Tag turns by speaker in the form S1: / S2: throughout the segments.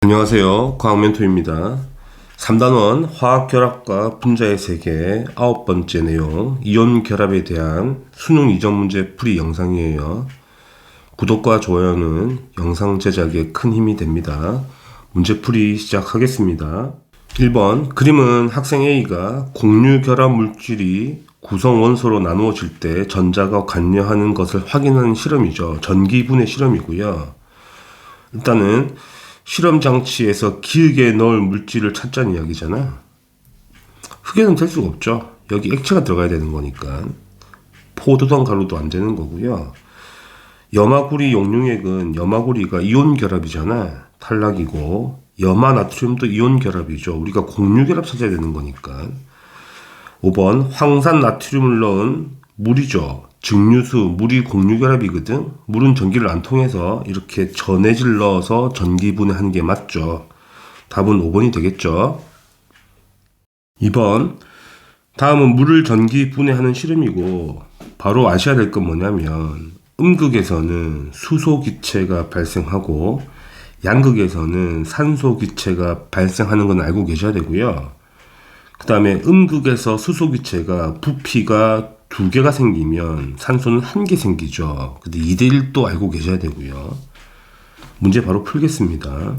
S1: 안녕하세요. 과학멘토입니다. 3단원 화학결합과 분자의 세계 9번째 내용 이온 결합에 대한 수능 이전 문제 풀이 영상이에요. 구독과 좋아요는 영상 제작에 큰 힘이 됩니다. 문제 풀이 시작하겠습니다. 1번 그림은 학생 A가 공유 결합 물질이 구성 원소로 나누어질 때 전자가 관여하는 것을 확인하는 실험이죠. 전기분해 실험이고요. 일단은 실험 장치에서 기흙에 넣을 물질을 찾자는 이야기잖아. 흙에는 될 수가 없죠. 여기 액체가 들어가야 되는 거니까. 포도당 가루도 안 되는 거고요. 염화구리 용융액은 염화구리가 이온 결합이잖아. 탈락이고 염화 나트륨도 이온 결합이죠. 우리가 공유 결합 찾아야 되는 거니까. 5번 황산 나트륨을 넣은 물이죠. 증류수, 물이 공유결합이거든. 물은 전기를 안 통해서 이렇게 전해질 넣어서 전기 분해하는 게 맞죠. 답은 5번이 되겠죠. 2번 다음은 물을 전기 분해하는 실험이고 바로 아셔야 될 건 뭐냐면 음극에서는 수소 기체가 발생하고 양극에서는 산소 기체가 발생하는 건 알고 계셔야 되고요. 그 다음에 음극에서 수소 기체가 부피가 2개가 생기면 산소는 1개 생기죠. 근데 2대1도 알고 계셔야 되고요. 문제 바로 풀겠습니다.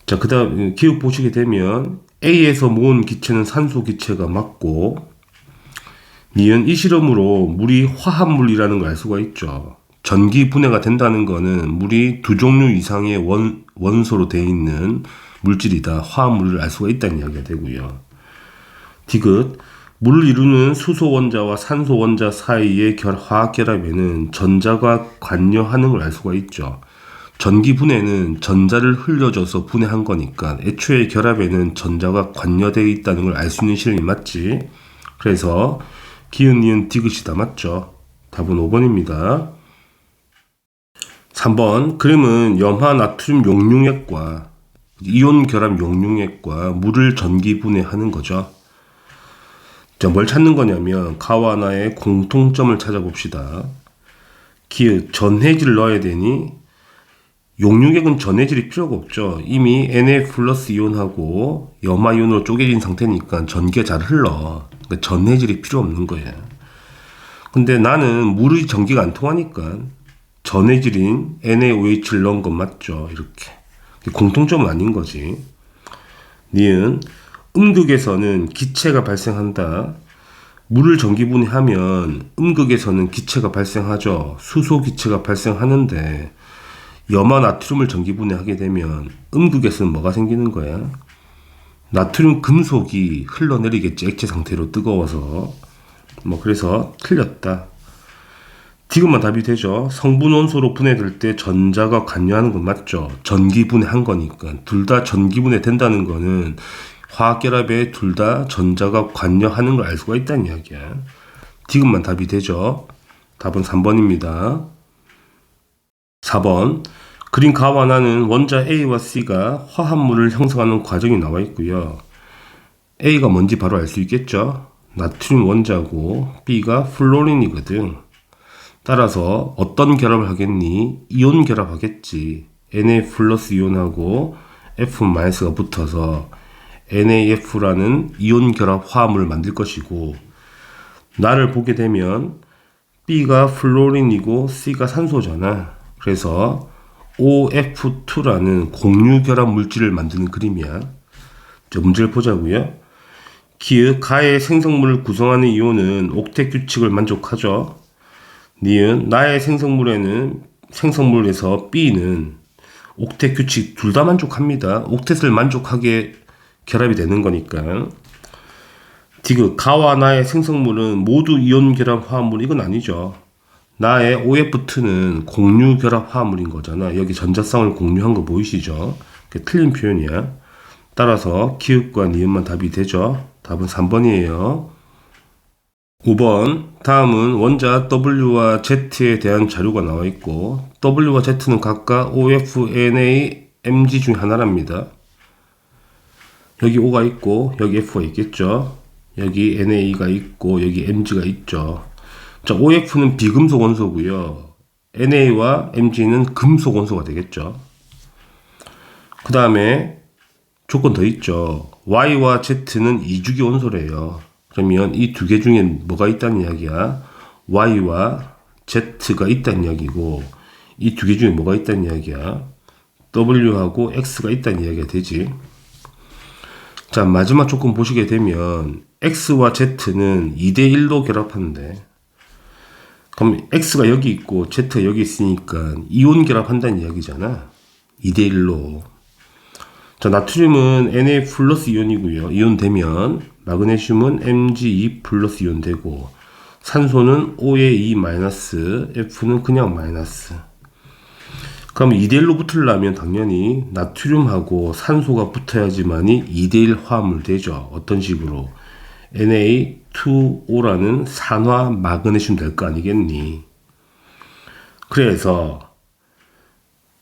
S1: 자, 그 다음 기억 보시게 되면 A에서 모은 기체는 산소 기체가 맞고 니은 이 실험으로 물이 화합물이라는 걸 알 수가 있죠. 전기 분해가 된다는 거는 물이 두 종류 이상의 원소로 되어 있는 물질이다. 화합물을 알 수가 있다는 이야기가 되고요. 디귿 물을 이루는 수소 원자와 산소 원자 사이의 화학 결합에는 전자가 관여하는 걸 알 수가 있죠. 전기 분해는 전자를 흘려줘서 분해한 거니까 애초에 결합에는 전자가 관여되어 있다는 걸 알 수 있는 실험이 맞지. 그래서 기은, 니은, 디귿이 다 맞죠. 답은 5번입니다. 3번 그림은 염화 나트륨 용융액과 이온 결합 용융액과 물을 전기 분해하는 거죠. 자, 뭘 찾는 거냐면 가와 나의 공통점을 찾아봅시다. 기읍 전해질을 넣어야 되니 용융액은 전해질이 필요가 없죠. 이미 Na 플러스 이온하고 염화 이온으로 쪼개진 상태니까 전기가 잘 흘러. 그러니까 전해질이 필요 없는 거예요. 근데 나는 물의 전기가 안 통하니까 전해질인 NaOH를 넣은 건 맞죠. 이렇게 공통점은 아닌 거지. 니은 음극에서는 기체가 발생한다. 물을 전기분해하면 음극에서는 기체가 발생하죠. 수소 기체가 발생하는데 염화 나트륨을 전기분해하게 되면 음극에서는 뭐가 생기는 거야? 나트륨 금속이 흘러내리겠지. 액체 상태로 뜨거워서. 그래서 틀렸다. 디귿만 답이 되죠. 성분 원소로 분해될 때 전자가 관여하는 건 맞죠. 전기분해한 거니까. 둘 다 전기분해 된다는 거는 화학결합에 둘 다 전자가 관여하는 걸 알 수가 있다는 이야기야. 디귿만 답이 되죠. 답은 3번입니다. 4번 그린 가와 나는 원자 A와 C가 화합물을 형성하는 과정이 나와 있고요. A가 뭔지 바로 알 수 있겠죠. 나트륨 원자고 B가 플로린이거든. 따라서 어떤 결합을 하겠니? 이온 결합하겠지. Na 플러스 이온하고 F 마이너스가 붙어서 NaF라는 이온 결합 화합물을 만들 것이고 나를 보게 되면 B가 플로린이고 C가 산소잖아. 그래서 OF2라는 공유 결합 물질을 만드는 그림이야. 자, 문제를 보자고요. 기읍 가의 생성물을 구성하는 이온은 옥텟 규칙을 만족하죠. 니은 나의 생성물에서 B는 옥텟 규칙 둘 다 만족합니다. 옥텟을 만족하게 결합이 되는 거니까. 디귿 가와 나의 생성물은 모두 이온 결합 화합물. 이건 아니죠. 나의 OF2는 공유 결합 화합물인 거잖아. 여기 전자쌍을 공유한 거 보이시죠? 틀린 표현이야. 따라서 기읍과 니은만 답이 되죠. 답은 3번이에요. 5번 다음은 원자 W와 Z에 대한 자료가 나와 있고 W와 Z는 각각 OF, Na, Mg 중 하나랍니다. 여기 O가 있고 여기 F가 있겠죠. 여기 NA가 있고 여기 Mg가 있죠. 자, OF는 비금속 원소고요. NA와 Mg는 금속 원소가 되겠죠. 그 다음에 조건 더 있죠. Y와 Z는 이주기 온소래요. 그러면 이 두 개 중에 뭐가 있다는 이야기야? Y와 Z가 있다는 이야기고, 이 두 개 중에 뭐가 있다는 이야기야? W하고 X가 있다는 이야기가 되지. 자, 마지막 조건 보시게 되면 X와 Z는 2대1로 결합하는데, 그럼 X가 여기 있고 Z가 여기 있으니까 이온 결합한다는 이야기잖아. 2대1로. 자, 나트륨은 Na 플러스 이온이고요. 이온 되면 마그네슘은 Mg2 플러스 이온 되고, 산소는 OA2 마이너스, F는 그냥 마이너스. 그럼 2대1로 붙으려면 당연히 나트륨하고 산소가 붙어야지만이 2대1 화합물 되죠. 어떤 식으로? Na2O라는 산화 마그네슘 될 거 아니겠니? 그래서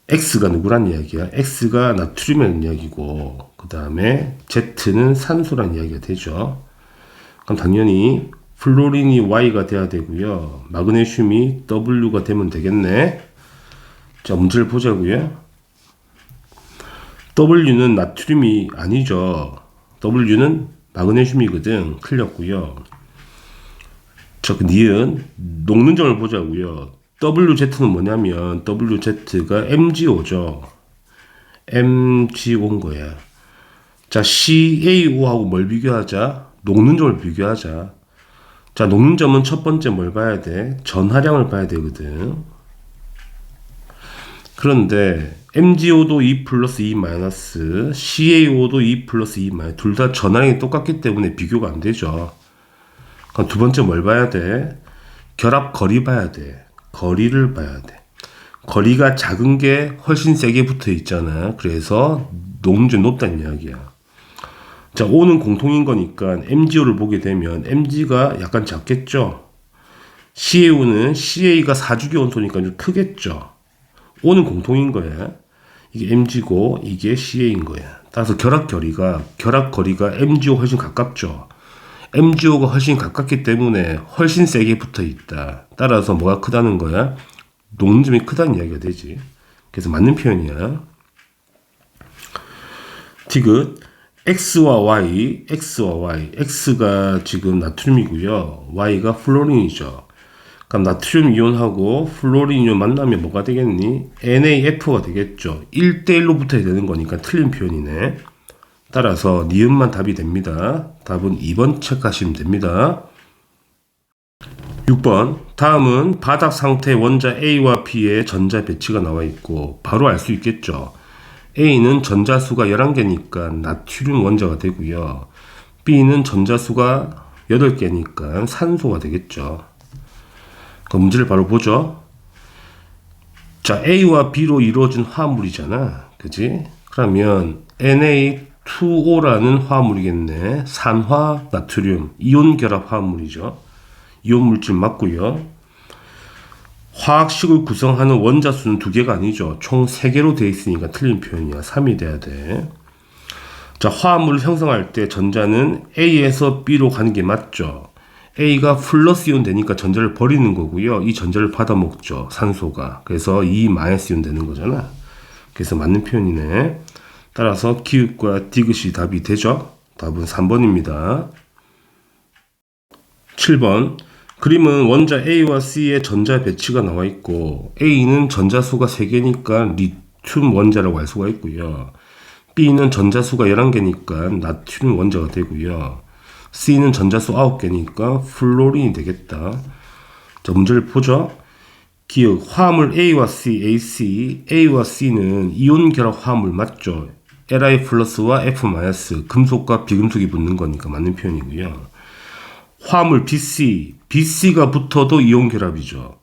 S1: X가 누구란 이야기야? X가 나트륨이라는 이야기고, 그 다음에 Z는 산소란 이야기가 되죠. 그럼 당연히 플로린이 Y가 돼야 되고요. 마그네슘이 W가 되면 되겠네. 자, 문제를 보자고요. W는 나트륨이 아니죠. W는 마그네슘이거든. 틀렸고요. 자, 그 니은 녹는 점을 보자고요. WZ는 뭐냐면 WZ가 MgO죠. MgO인 거야. 자, CaO하고 뭘 비교하자? 녹는 점을 비교하자. 자, 녹는 점은 첫 번째 뭘 봐야 돼? 전하량을 봐야 되거든. 그런데 MgO도 2 플러스 2 마이너스, CaO도 2 플러스 2 마이너스, 둘 다 전하량이 똑같기 때문에 비교가 안 되죠. 그럼 두 번째 뭘 봐야 돼? 결합 거리 봐야 돼. 거리를 봐야 돼. 거리가 작은 게 훨씬 세게 붙어 있잖아. 그래서 녹는점이 높다는 이야기야. 자, O는 공통인 거니까 MgO를 보게 되면 Mg가 약간 작겠죠. CaO는 CA가 4주기 온소니까 좀 크겠죠. O는 공통인 거야. 이게 Mg고 이게 CA인 거야. 따라서 결합 거리가 MgO 훨씬 가깝죠. MgO가 훨씬 가깝기 때문에 훨씬 세게 붙어 있다. 따라서 뭐가 크다는 거야? 녹는 점이 크다는 이야기가 되지. 그래서 맞는 표현이야. 디귿 X와 Y, X가 지금 나트륨이고요. Y가 플로린이죠. 그럼 나트륨 이온하고 플로린 이온 만나면 뭐가 되겠니? NaF가 되겠죠. 1대1로 붙어야 되는 거니까 틀린 표현이네. 따라서 니은만 답이 됩니다. 답은 2번 체크하시면 됩니다. 6번 다음은 바닥 상태 원자 A와 B의 전자 배치가 나와 있고 바로 알 수 있겠죠. A는 전자수가 11개니까 나트륨 원자가 되고요. B는 전자수가 8개니까 산소가 되겠죠. 그 문제를 바로 보죠. 자, A와 B로 이루어진 화합물이잖아. 그지? 그러면 Na2O라는 화합물이겠네. 산화 나트륨, 이온 결합 화합물이죠. 이온 물질 맞고요. 화학식을 구성하는 원자수는 2개가 아니죠. 총 3개로 되어 있으니까 틀린 표현이야. 3이 돼야 돼. 자, 화합물을 형성할 때 전자는 A에서 B로 가는 게 맞죠. A가 플러스 이온 되니까 전자를 버리는 거고요. 이 전자를 받아먹죠. 산소가. 그래서 2 마이너스 이온 되는 거잖아. 그래서 맞는 표현이네. 따라서 기읍과 디귿이 답이 되죠. 답은 3번입니다. 7번 그림은 원자 A와 C의 전자 배치가 나와 있고 A는 전자수가 3개니까 리튬 원자라고 할 수가 있고요. B는 전자수가 11개니까 나트륨 원자가 되고요. C는 전자수 9개니까 플로린이 되겠다. 자, 문제를 보죠. 기억 화합물 A와 C, AC, A와 C는 이온 결합 화합물 맞죠? Li 플러스와 F 마이너스, 금속과 비금속이 붙는 거니까 맞는 표현이고요. 화합물 BC, BC가 붙어도 이온 결합이죠.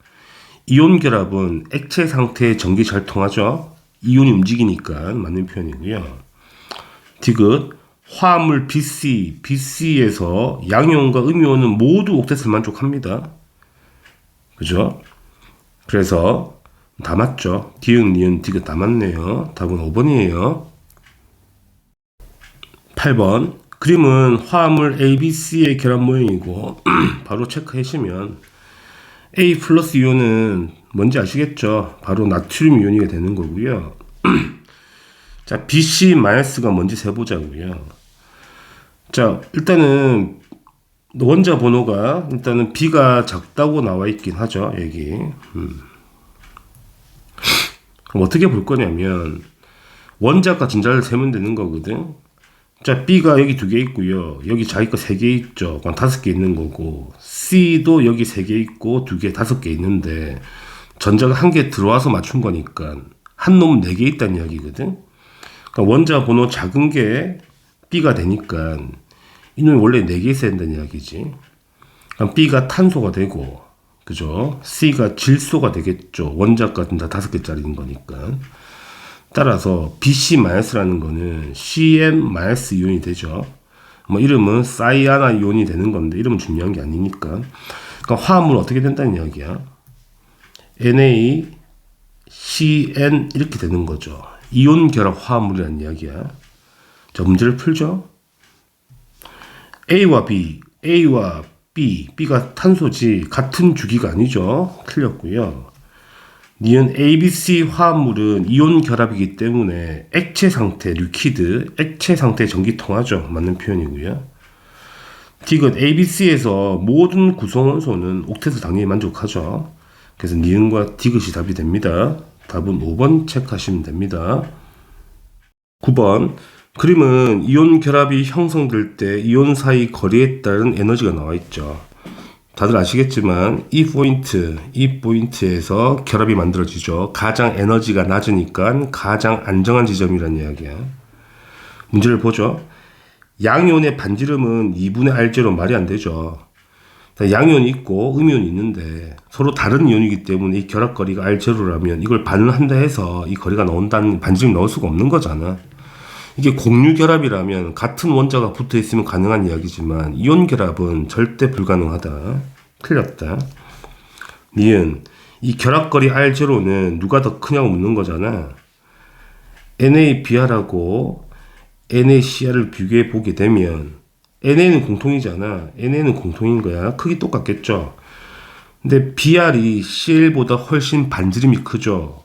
S1: 이온 결합은 액체 상태에 전기 잘 통하죠. 이온이 움직이니까 맞는 표현이고요. 디귿 화합물 BC, BC에서 양이온과 음이온은 모두 옥텟을 만족합니다. 그죠? 그래서 다 맞죠. 디귿, 니은, 디귿 다 맞네요. 답은 5번이에요. 8번 그림은 화합물 ABC의 결합 모형이고 바로 체크하시면 A 플러스 이온은 뭔지 아시겠죠? 바로 나트륨 이온이 되는 거고요. 자, BC-가 뭔지 세보자고요. 자, 일단은 원자 번호가 일단은 B가 작다고 나와 있긴 하죠. 여기. 그럼 어떻게 볼 거냐면 원자과 전자를 세면 되는 거거든. 자, B가 여기 2개 있고요. 여기 자기 거 3개 있죠. 그럼 5개 있는 거고, C도 여기 3개 있고 2개, 5개 있는데 전자가 1개 들어와서 맞춘 거니까 한 놈 4개 있다는 이야기거든. 그러니까 원자 번호 작은 게 B가 되니까 이놈이 원래 4개 있어야 된다는 이야기지. 그럼 B가 탄소가 되고, 그죠? C가 질소가 되겠죠. 원자가 다 5개짜리인 거니까. 따라서 BC-라는 거는 CN- 이온이 되죠. 뭐 이름은 사이아나 이온이 되는 건데 이름은 중요한 게 아니니까. 그러니까 화합물은 어떻게 된다는 이야기야. NaCN 이렇게 되는 거죠. 이온 결합 화합물이라는 이야기야. 자, 문제를 풀죠. A와 B, B가 탄소지 같은 주기가 아니죠. 틀렸고요. 니은 ABC 화합물은 이온 결합이기 때문에 액체 상태, 리퀴드, 액체 상태 전기 통하죠. 맞는 표현이고요. 디귿 ABC에서 모든 구성원소는 옥텟을 당연히 만족하죠. 그래서 니은과 디귿이 답이 됩니다. 답은 5번 체크하시면 됩니다. 9번 그림은 이온 결합이 형성될 때 이온 사이 거리에 따른 에너지가 나와 있죠. 다들 아시겠지만 이 포인트에서 결합이 만들어지죠. 가장 에너지가 낮으니까 가장 안정한 지점이라는 이야기야. 문제를 보죠. 양이온의 반지름은 2분의 R0 말이 안 되죠. 양이온이 있고 음이온이 있는데 서로 다른 이온이기 때문에 이 결합거리가 R0라면 이걸 반을 한다 해서 이 거리가 나온다는 반지름이 나올 수가 없는 거잖아. 이게 공유 결합이라면 같은 원자가 붙어 있으면 가능한 이야기지만 이온 결합은 절대 불가능하다. 틀렸다. 니은 이 결합거리 R0는 누가 더 크냐고 묻는 거잖아. NaBr하고 NaCr을 비교해 보게 되면 Na는 공통이잖아. Na는 공통인 거야. 크기 똑같겠죠. 근데 Br이 Cl보다 훨씬 반지름이 크죠.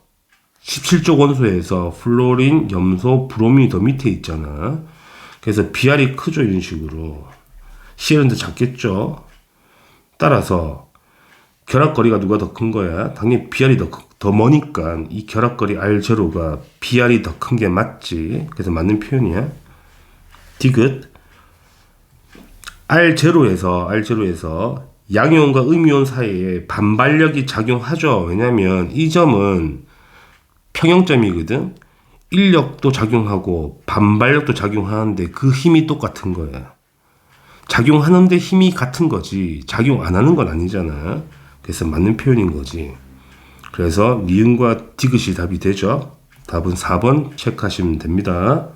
S1: 17조 원소에서 플로린, 염소, 브로민이 더 밑에 있잖아. 그래서 Br이 크죠. 이런 식으로. Cl은 더 작겠죠. 따라서 결합거리가 누가 더 큰 거야? 당연히 Br이 더 머니까 이 결합거리 R0가 Br이 더 큰 게 맞지. 그래서 맞는 표현이야. 디귿 R0에서 양이온과 음이온 사이에 반발력이 작용하죠. 왜냐면 이 점은 평형점이거든. 인력도 작용하고 반발력도 작용하는데 그 힘이 똑같은 거야. 작용하는데 힘이 같은 거지 작용 안 하는 건 아니잖아. 그래서 맞는 표현인 거지. 그래서 니은과 디귿이 답이 되죠. 답은 4번 체크하시면 됩니다.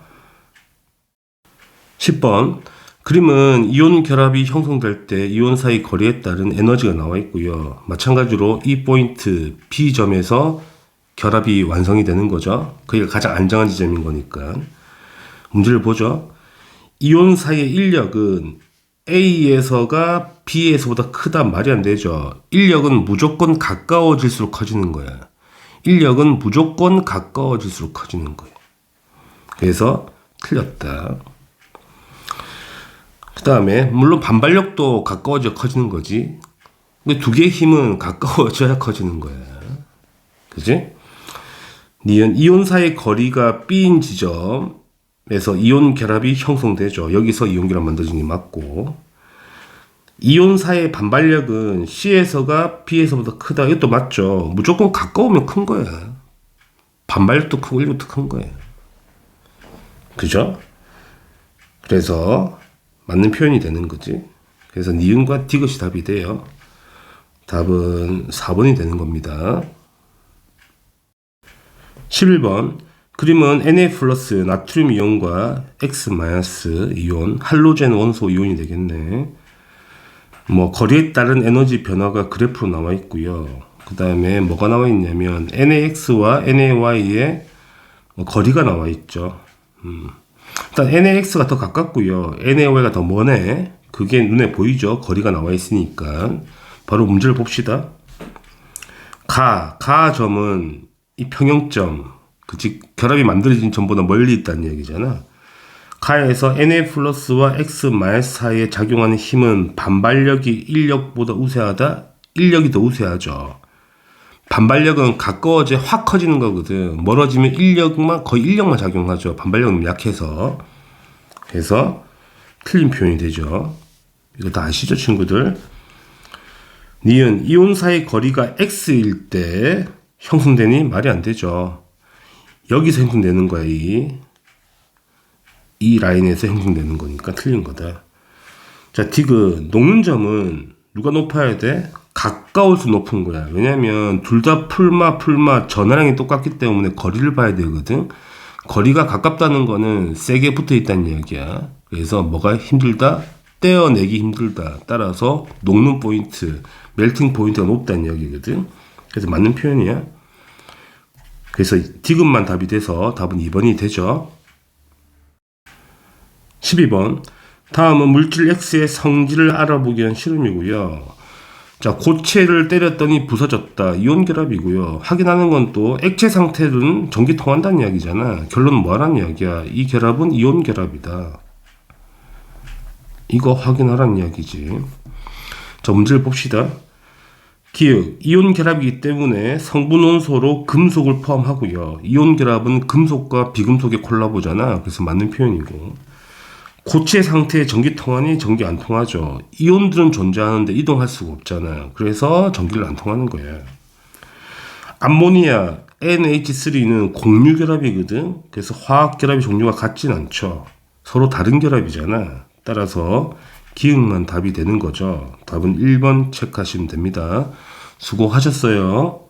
S1: 10번 그림은 이온 결합이 형성될 때 이온 사이 거리에 따른 에너지가 나와 있고요. 마찬가지로 이 포인트 B점에서 결합이 완성이 되는 거죠. 그게 가장 안정한 지점인 거니까. 문제를 보죠. 이온 사이의 인력은 A에서가 B에서보다 크다 말이 안 되죠. 인력은 무조건 가까워질수록 커지는 거야. 인력은 무조건 가까워질수록 커지는 거예요. 그래서 틀렸다. 그 다음에 물론 반발력도 가까워져 커지는 거지. 근데 두 개의 힘은 가까워져야 커지는 거야. 그지? 니은 이온 사이 거리가 B인 지점에서 이온 결합이 형성되죠. 여기서 이온 결합 만들어지는 게 맞고, 이온 사이의 반발력은 C에서가 B에서보다 크다. 이것도 맞죠. 무조건 가까우면 큰 거야. 반발력도 크고 일력도 큰 거야. 그죠? 그래서 맞는 표현이 되는 거지. 그래서 니은과 디귿이 답이 돼요. 답은 4번이 되는 겁니다. 11번 그림은 Na 플러스 나트륨 이온과 X 마이너스 이온 할로젠 원소 이온이 되겠네. 뭐 거리에 따른 에너지 변화가 그래프로 나와 있고요. 그 다음에 뭐가 나와 있냐면 NaX와 NaY의 거리가 나와 있죠. 일단 NaX가 더 가깝고요. NaY가 더 머네. 그게 눈에 보이죠. 거리가 나와 있으니까. 바로 문제를 봅시다. 가점은 이 평형점 그치? 결합이 만들어진 점보다 멀리 있다는 얘기잖아. 가에서 Na 플러스와 X 마이너스 사이에 작용하는 힘은 반발력이 인력보다 우세하다? 인력이 더 우세하죠. 반발력은 가까워져 확 커지는 거거든. 멀어지면 거의 인력만 작용하죠. 반발력은 약해서. 그래서 틀린 표현이 되죠. 이거 다 아시죠, 친구들? 니은 이온 사이 거리가 x일 때 형성되니 말이 안 되죠. 여기서 형성되는 거야. 이 라인에서 형성되는 거니까 틀린 거다. 자, 디귿 녹는 점은 누가 높아야 돼? 가까울수록 높은 거야. 왜냐면 둘 다 풀마 전하량이 똑같기 때문에 거리를 봐야 되거든. 거리가 가깝다는 거는 세게 붙어 있다는 이야기야. 그래서 뭐가 힘들다? 떼어내기 힘들다. 따라서 녹는 포인트, 멜팅 포인트가 높다는 이야기거든. 그래서 맞는 표현이야. 그래서 디귿만 답이 돼서 답은 2번이 되죠. 12번. 다음은 물질 X의 성질을 알아보기 위한 실험이고요. 자, 고체를 때렸더니 부서졌다. 이온 결합이고요. 확인하는 건 또 액체 상태는 전기 통한다는 이야기잖아. 결론은 뭐라는 이야기야? 이 결합은 이온 결합이다. 이거 확인하라는 이야기지. 자, 문제를 봅시다. 기억, 이온 결합이기 때문에 성분 원소로 금속을 포함하고요. 이온 결합은 금속과 비금속의 콜라보잖아. 그래서 맞는 표현이고. 고체 상태의 전기 통하니 전기 안 통하죠. 이온들은 존재하는데 이동할 수가 없잖아요. 그래서 전기를 안 통하는 거예요. 암모니아 NH3는 공유 결합이거든. 그래서 화학 결합의 종류가 같진 않죠. 서로 다른 결합이잖아. 따라서 기억만 답이 되는 거죠. 답은 1번 체크하시면 됩니다. 수고하셨어요.